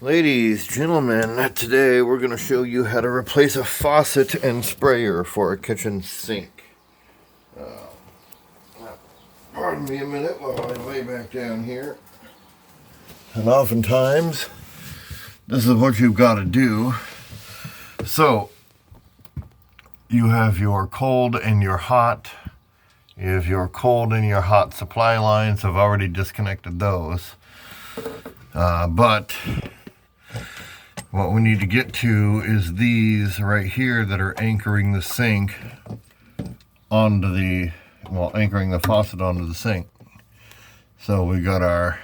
Ladies, gentlemen, today we're going to show you how to replace a faucet and sprayer for a kitchen sink. Pardon me a minute while I lay back down here. And oftentimes, this is what you've got to do. So, you have your cold and your hot. You have your cold and your hot supply lines. I've already disconnected those. But what we need to get to is these right here that are anchoring the sink onto the, anchoring the faucet onto the sink. So we got our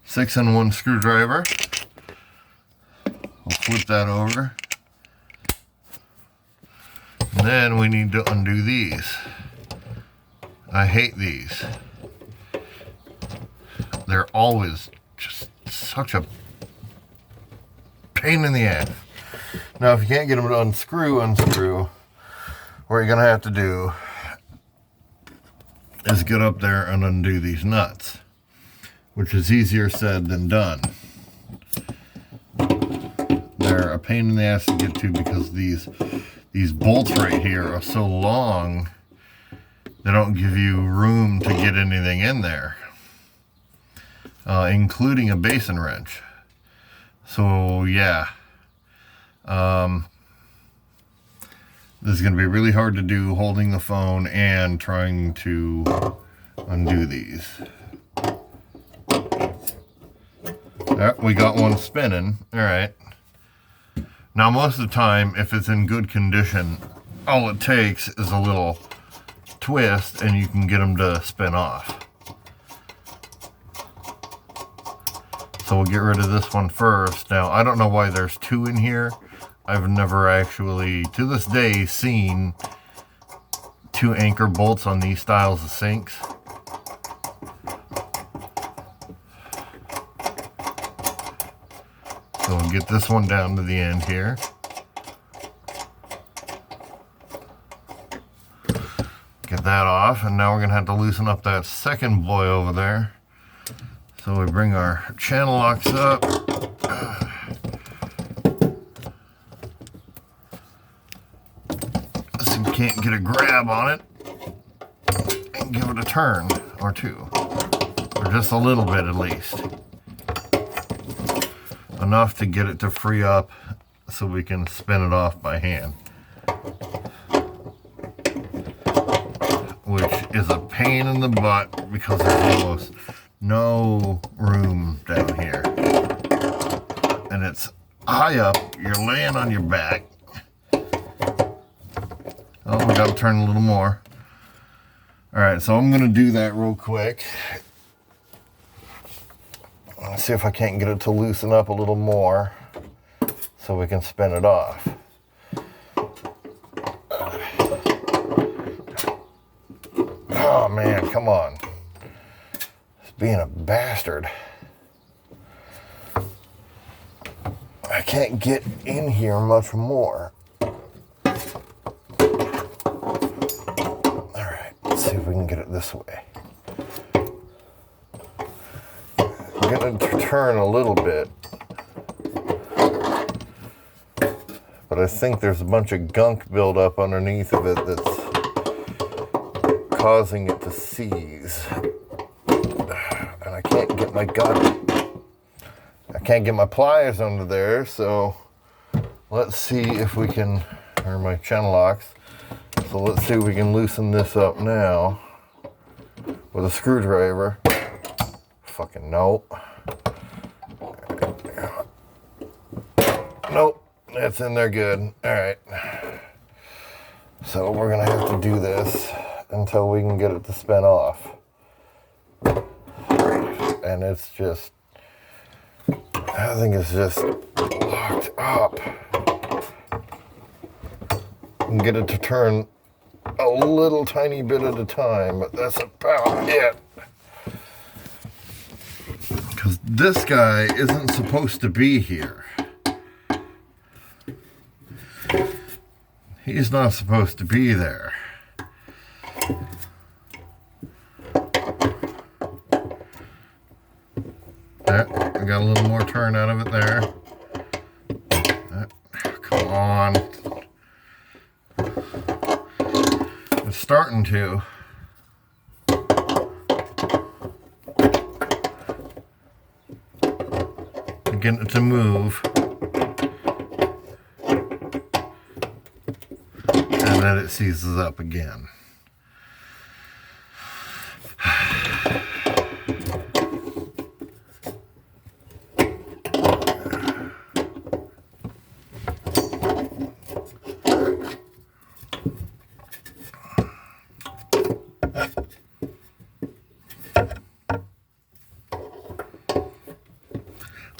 6-in-1 screwdriver. We'll flip that over. And then we need to undo these. I hate these. They're always just such a pain in the ass. Now, if you can't get them to unscrew, what you're gonna have to do is get up there and undo these nuts, which is easier said than done. They're a pain in the ass to get to because these bolts right here are so long, they don't give you room to get anything in there, including a basin wrench. So yeah, this is going to be really hard to do holding the phone and trying to undo these. We got one spinning. All right. Now, most of the time, if it's in good condition, all it takes is a little twist and you can get them to spin off. So we'll get rid of this one first. Now, I don't know why there's two in here. I've never actually, to this day, seen two anchor bolts on these styles of sinks. So we'll get this one down to the end here. Get that off, and now we're going to have to loosen up that second boy over there. So we bring our channel locks up. So you can't get a grab on it. And give it a turn or two. Or just a little bit at least. Enough to get it to free up so we can spin it off by hand. Which is a pain in the butt because there's almost no room down here. And it's high up, you're laying on your back. Oh, we gotta turn a little more. Alright, so I'm gonna do that real quick. Let's see if I can't get it to loosen up a little more so we can spin it off. Oh man, come on. Being a bastard. I can't get in here much more. Alright, let's see if we can get it this way. I'm going to turn a little bit. But I think there's a bunch of gunk buildup underneath of it that's causing it to seize. I can't get my I can't get my pliers under there, so let's see if we can, or my channel locks. So let's see if we can loosen this up now with a screwdriver. Fucking nope. Nope, that's in there good. Alright. So we're gonna have to do this until we can get it to spin off. And it's just, I think it's just locked up. And get it to turn a little tiny bit at a time, but that's about it. Because this guy isn't supposed to be here. He's not supposed to be there. There, we got got a little more turn out of it there. Come on. It's starting to. Getting it to move. And then it seizes up again.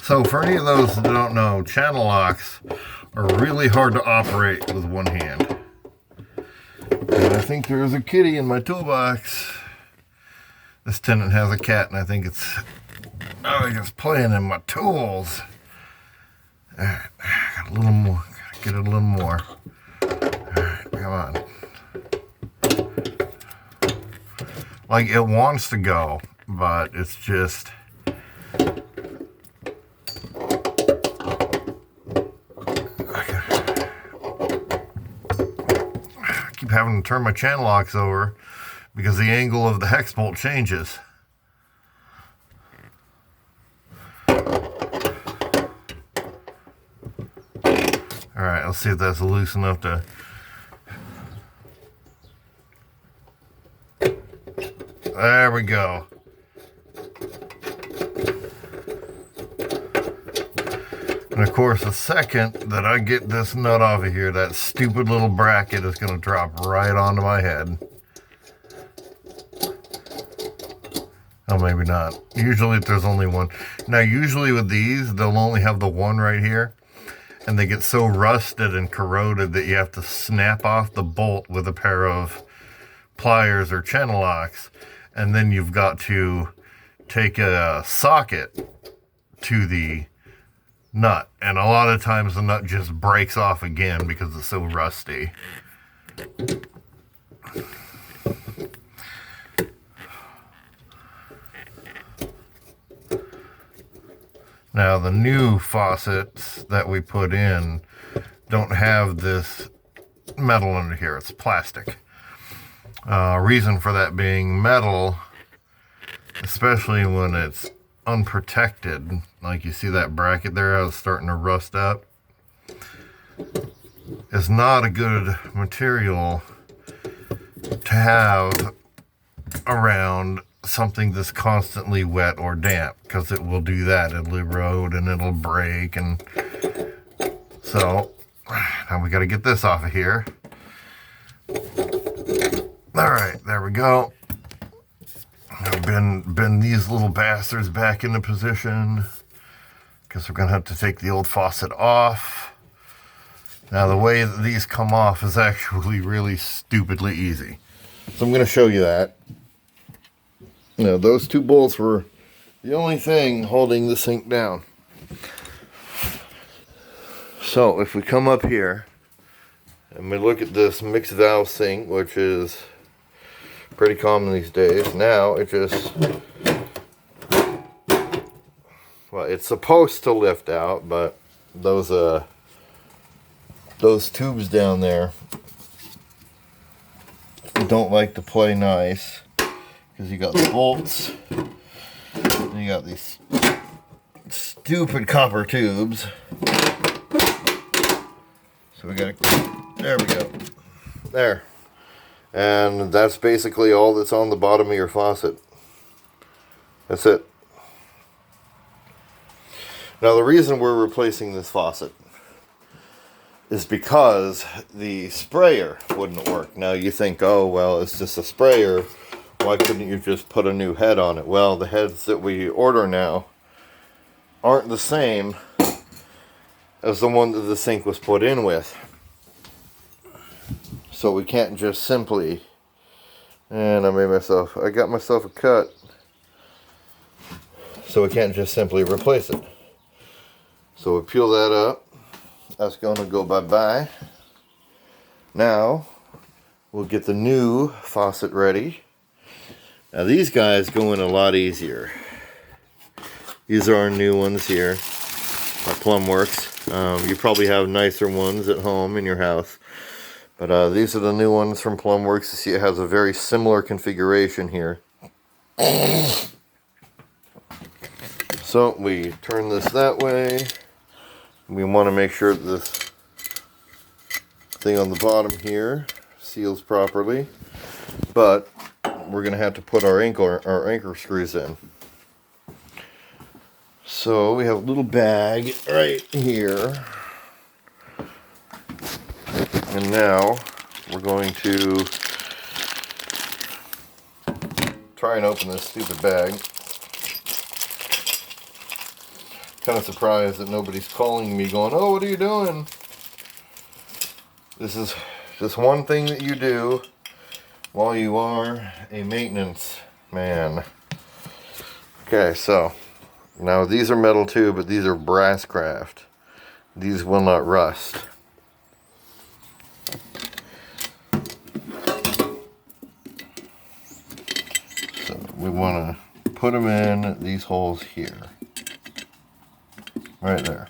So for any of those that don't know, channel locks are really hard to operate with one hand. And I think there's a kitty in my toolbox. This tenant has a cat, and I think it's just playing in my tools. Alright, got a little more. Gotta get it a little more. Alright, come on. Like, it wants to go, but it's just... having to turn my channel locks over because the angle of the hex bolt changes. Alright, let's see if that's loose enough to... There we go. And of course, the second that I get this nut off of here, that stupid little bracket is going to drop right onto my head. Oh, maybe not. Usually there's only one. Now, usually with these, they'll only have the one right here. And they get so rusted and corroded that you have to snap off the bolt with a pair of pliers or channel locks. And then you've got to take a socket to the nut, and a lot of times the nut just breaks off again because it's so rusty. Now the new faucets that we put in don't have this metal under here, it's plastic. Reason for that being metal, especially when it's unprotected, like you see that bracket there, how it's starting to rust up, is not a good material to have around something that's constantly wet or damp, because it will do that. It'll erode and it'll break. And so now we got to get this off of here. All right, there we go. Bend these little bastards back into position, because we're going to have to take the old faucet off. Now, the way that these come off is actually really stupidly easy. So I'm going to show you that. Now, those two bolts were the only thing holding the sink down. So if we come up here and we look at this mixed valve sink, which is pretty common these days. Now it just, well, it's supposed to lift out, but those tubes down there don't like to play nice, because you got the bolts and you got these stupid copper tubes. So we gotta, there we go, there. And that's basically all that's on the bottom of your faucet. That's it. Now, the reason we're replacing this faucet is because the sprayer wouldn't work. Now, you think, oh, well, it's just a sprayer. Why couldn't you just put a new head on it? Well, the heads that we order now aren't the same as the one that the sink was put in with. So we can't just simply, and I got myself a cut. So we can't just simply replace it. So we peel that up. That's going to go bye-bye. Now, we'll get the new faucet ready. Now these guys go in a lot easier. These are our new ones here at Plumworks. You probably have nicer ones at home in your house. But these are the new ones from Plumworks. You see it has a very similar configuration here. So we turn this that way. We want to make sure that this thing on the bottom here seals properly. But we're going to have to put our anchor screws in. So we have a little bag right here. And now we're going to try and open this stupid bag. Kind of surprised that nobody's calling me going, "Oh, what are you doing?" This is just one thing that you do while you are a maintenance man. Okay, so now these are metal too, but these are brass craft. These will not rust. So we want to put them in these holes here. Right there.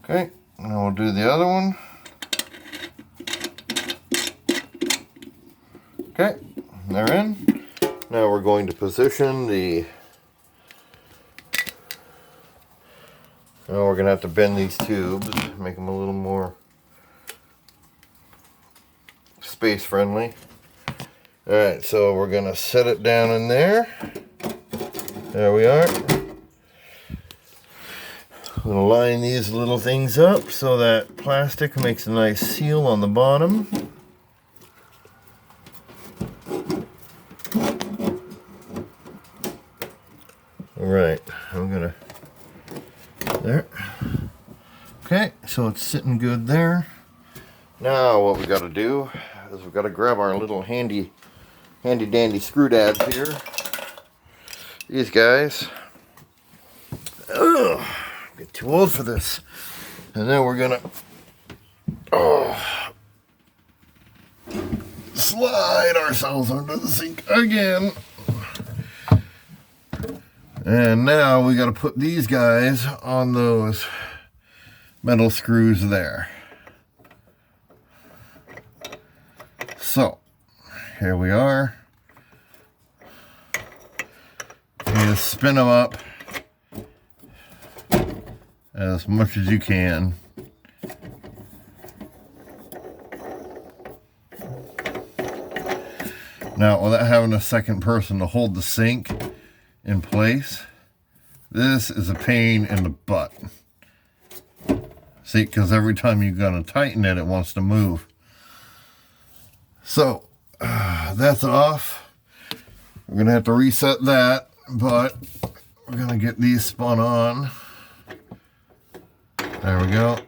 Okay, now we'll do the other one. Okay, they're in. Now we're going to position the... Now we're going to have to bend these tubes, make them a little more space friendly. Alright, so we're going to set it down in there. There we are. I'm going to line these little things up so that plastic makes a nice seal on the bottom. Alright, I'm going to... There. Okay, so it's sitting good there. Now what we got to do is we've got to grab our little handy dandy screw dabs here. These guys. Ugh, get too old for this. And then we're gonna slide ourselves under the sink again. And now we got to put these guys on those metal screws there. So here we are. You just spin them up as much as you can. Now, without having a second person to hold the sink in place, this is a pain in the butt. See, because every time you're going to tighten it, it wants to move. So, that's off. We're going to have to reset that, but we're going to get these spun on. There we go.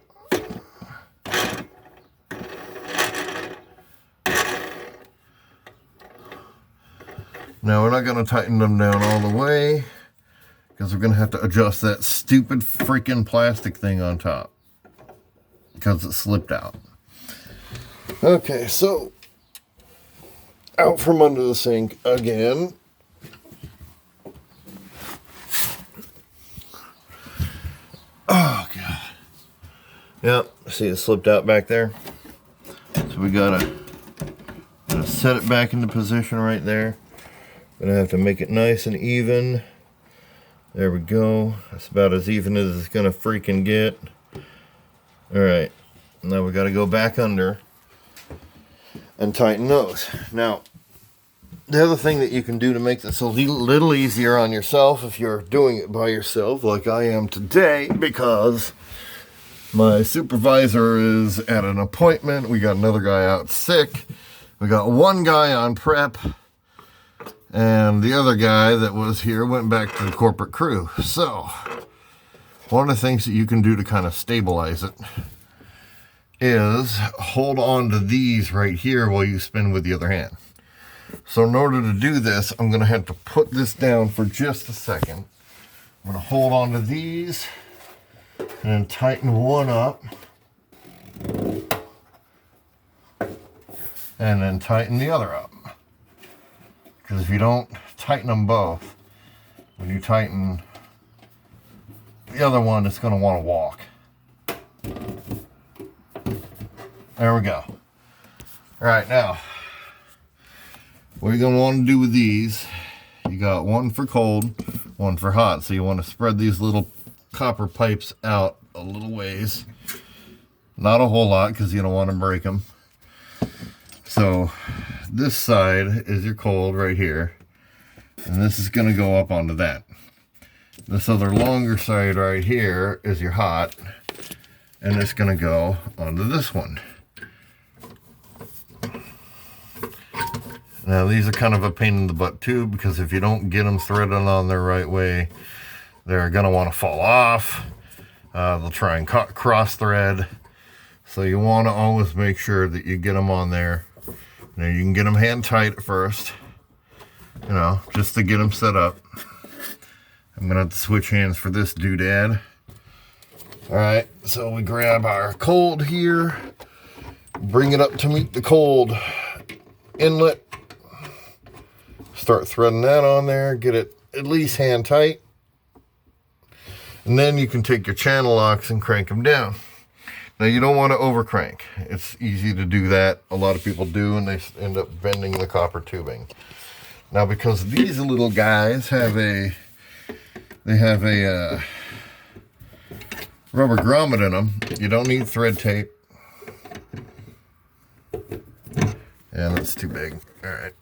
Now we're not going to tighten them down all the way because we're going to have to adjust that stupid freaking plastic thing on top because it slipped out. Okay, so out from under the sink again. Oh God. Yep, see it slipped out back there. So we gotta set it back into position right there. Gonna have to make it nice and even. There we go. That's about as even as it's gonna freaking get. Alright, now we gotta go back under and tighten those. Now, the other thing that you can do to make this a little easier on yourself if you're doing it by yourself, like I am today, because my supervisor is at an appointment, we got another guy out sick, we got one guy on prep, and the other guy that was here went back to the corporate crew. So, one of the things that you can do to kind of stabilize it is hold on to these right here while you spin with the other hand. So in order to do this, I'm going to have to put this down for just a second. I'm going to hold on to these and then tighten one up. And then tighten the other up. Because if you don't tighten them both, when you tighten the other one, it's going to want to walk. There we go. All right, now, what you're going to want to do with these, you got one for cold, one for hot. So you want to spread these little copper pipes out a little ways. Not a whole lot, because you don't want to break them. So this side is your cold right here. And this is going to go up onto that. This other longer side right here is your hot. And it's going to go onto this one. Now these are kind of a pain in the butt too, because if you don't get them threaded on the right way, they're going to want to fall off. They'll try and cross thread. So you want to always make sure that you get them on there. Now you can get them hand tight at first, you know, just to get them set up. I'm going to have to switch hands for this doodad. Alright, so we grab our cold here, bring it up to meet the cold inlet, start threading that on there, get it at least hand tight, and then you can take your channel locks and crank them down. Now you don't want to over crank. It's easy to do that. A lot of people do, and they end up bending the copper tubing. Now because these little guys have a rubber grommet in them, you don't need thread tape. Yeah, that's too big. All right.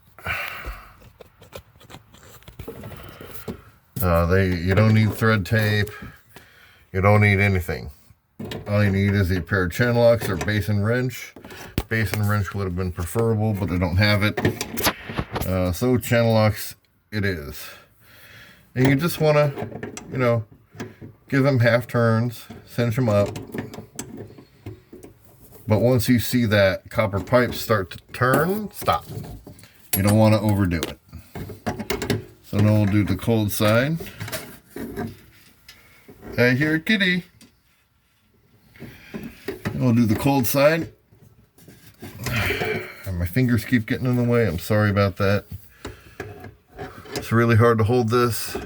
You don't need thread tape. You don't need anything. All you need is a pair of channel locks or basin wrench. Basin wrench would have been preferable, but I don't have it. So channel locks it is. And you just want to, you know, give them half turns, cinch them up. But once you see that copper pipe start to turn, stop. You don't want to overdo it. So now we'll do the cold side. I hear a kitty. And we'll do the cold side. And my fingers keep getting in the way. I'm sorry about that. It's really hard to hold this.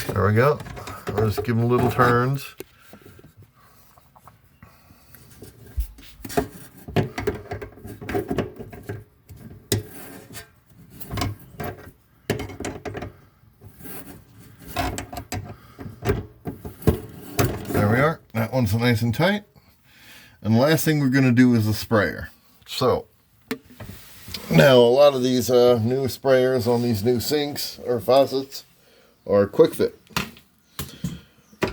There we go. I'll just give them little turns. There we are. That one's nice and tight. And the last thing we're going to do is a sprayer. So, now a lot of these new sprayers on these new sinks or faucets are quick fit,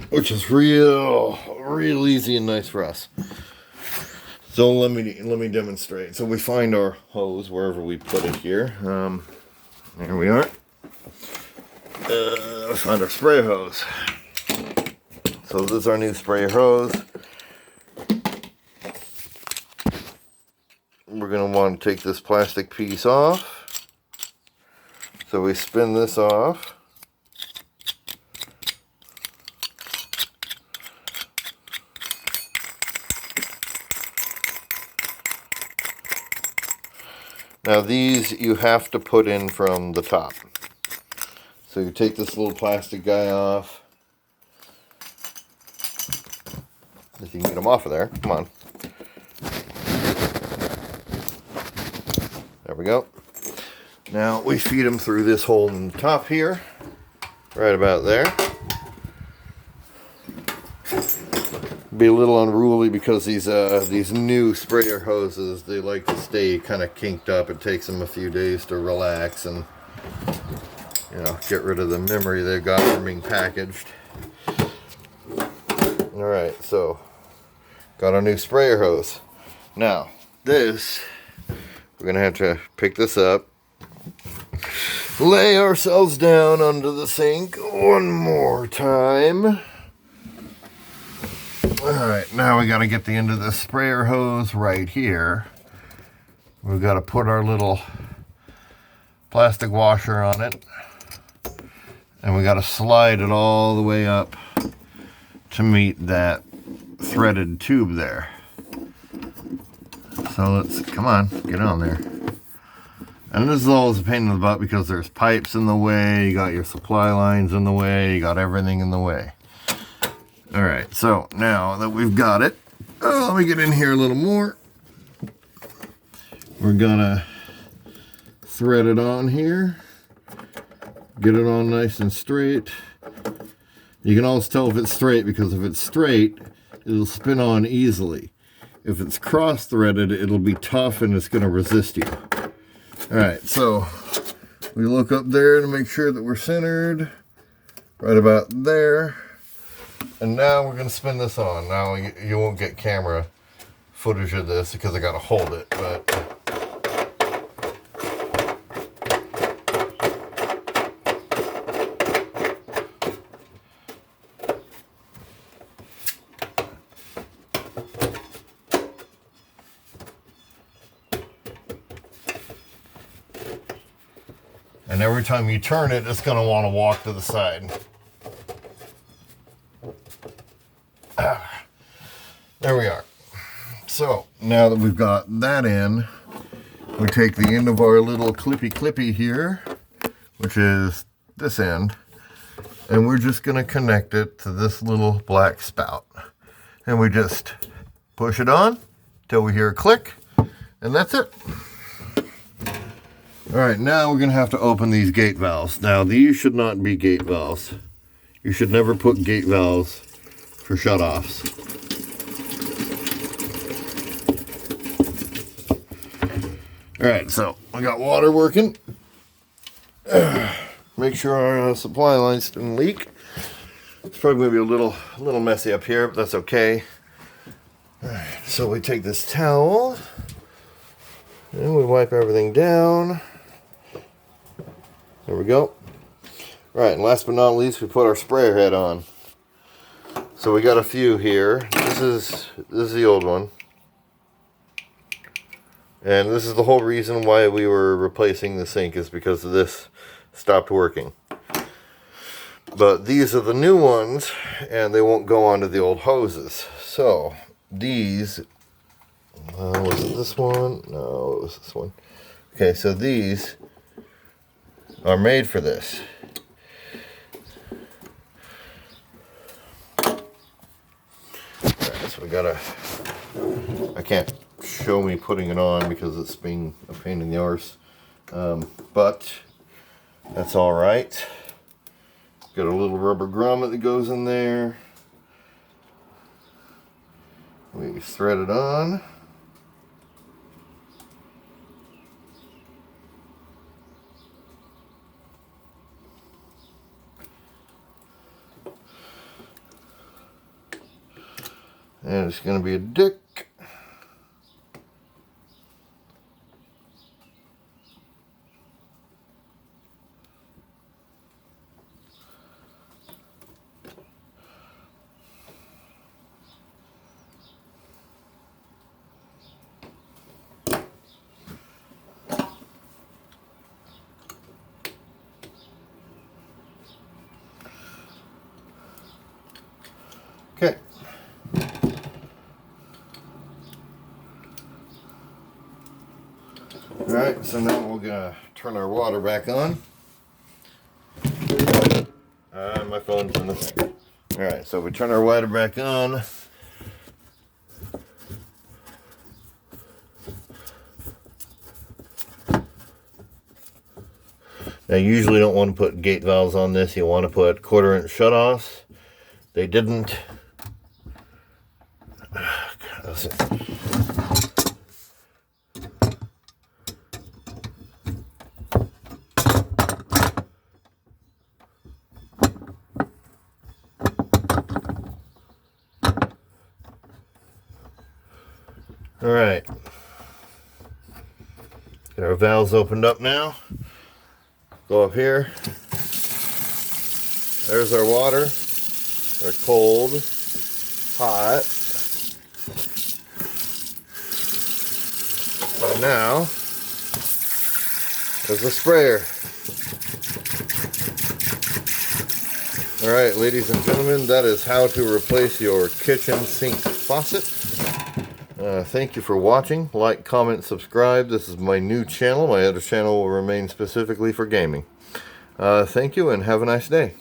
which is real easy and nice for us. So let me demonstrate. So we find our hose wherever we put it here. There we are. Find our sprayer hose. So this is our new sprayer hose. We're going to want to take this plastic piece off. So we spin this off. Now these you have to put in from the top. So you take this little plastic guy off. If you can get them off of there, come on. There we go. Now we feed them through this hole in the top here, right about there. Be a little unruly because these new sprayer hoses, they like to stay kind of kinked up. It takes them a few days to relax and, you know, get rid of the memory they've got from being packaged. All right, so got our new sprayer hose. Now this, we're gonna have to pick this up, lay ourselves down under the sink one more time. Alright, now we got to get the end of the sprayer hose right here. We've got to put our little plastic washer on it. And we got to slide it all the way up to meet that threaded tube there. So let's, come on, get on there. And this is always a pain in the butt because there's pipes in the way, you got your supply lines in the way, you got everything in the way. Alright, so now that we've got it, let me get in here a little more. We're gonna thread it on here, get it on nice and straight. You can always tell if it's straight because if it's straight, it'll spin on easily. If it's cross-threaded, it'll be tough and it's gonna resist you. Alright, so we look up there to make sure that we're centered, right about there. And now we're going to spin this on. Now you won't get camera footage of this because I got to hold it, but and every time you turn it, it's going to want to walk to the side. There we are. So now that we've got that in, we take the end of our little clippy here, which is this end, and we're just going to connect it to this little black spout. And we just push it on till we hear a click, and that's it. Alright, now we're going to have to open these gate valves. Now these should not be gate valves. You should never put gate valves for shutoffs. Alright, so we got water working. Make sure our supply lines didn't leak. It's probably going to be a little messy up here, but that's okay. Alright, so we take this towel and we wipe everything down. There we go. Right, and last but not least, we put our sprayer head on. So we got a few here. This is the old one. And this is the whole reason why we were replacing the sink, is because this stopped working. But these are the new ones, and they won't go onto the old hoses. So these, was it this one? No, it was this one. Okay, so these are made for this. Alright, so we gotta, I can't show me putting it on because it's being a pain in the arse, but that's all right. Got a little rubber grommet that goes in there. We thread it on. And it's going to be a dick. Okay. Alright, so now we're gonna turn our water back on. My phone's in the thing. Alright, so we turn our water back on. Now you usually don't want to put gate valves on this, you want to put 1/4 inch shutoffs. They didn't. All right, get our valves opened up now. Go up here. There's our water. They're cold, hot. And now, there's the sprayer. All right, ladies and gentlemen, that is how to replace your kitchen sink. faucet. Thank you for watching. Like, comment, subscribe. This is my new channel. My other channel will remain specifically for gaming. Thank you and have a nice day.